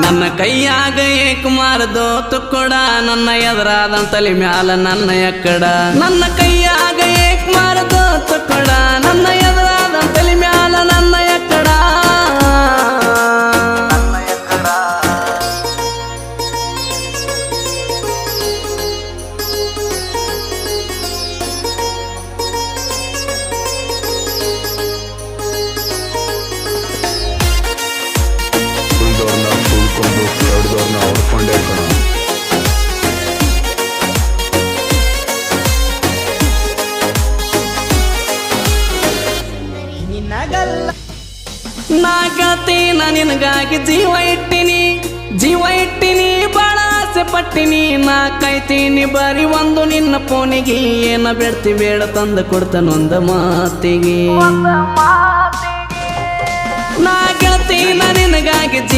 ನನ್ನ ಕೈಯಾಗ ಏಕಮಾರದೋ ತುಕ್ಕಡ ನನ್ನ ಎದುರಾದ ತಲೆ ಮ್ಯಾಲ ನನ್ನ ಎಕ್ಕಡ ನನ್ನ ಕೈಯಾಗ ಏಕಮಾರದೋ ತುಕ್ಕಡ ನನ್ನ ಎದುರಾದ ತಲೆ ಮ್ಯಾಲ ನನ್ನ ಎಕ್ಕಡ ನಾ ಗೆಳತೀನ ನಿನಗಾಗಿ ಜೀವ ಇಟ್ಟಿನಿ ಬಾಳ ಆಸೆ ಪಟ್ಟಿನಿ ನಾ ಕಾಯ್ತೀನಿ ಬರೀ ಒಂದು ನಿನ್ನ ಫೋನಿಗೆ ಏನ ಬೇಡ್ತಿ ಬೇಡ ತಂದು ಕೊಡ್ತಾನೊಂದ ಮಾತಿಗೆ ನಾ ಗೆಳತೀನ ನಿನಗಾಗಿ ಜೀವ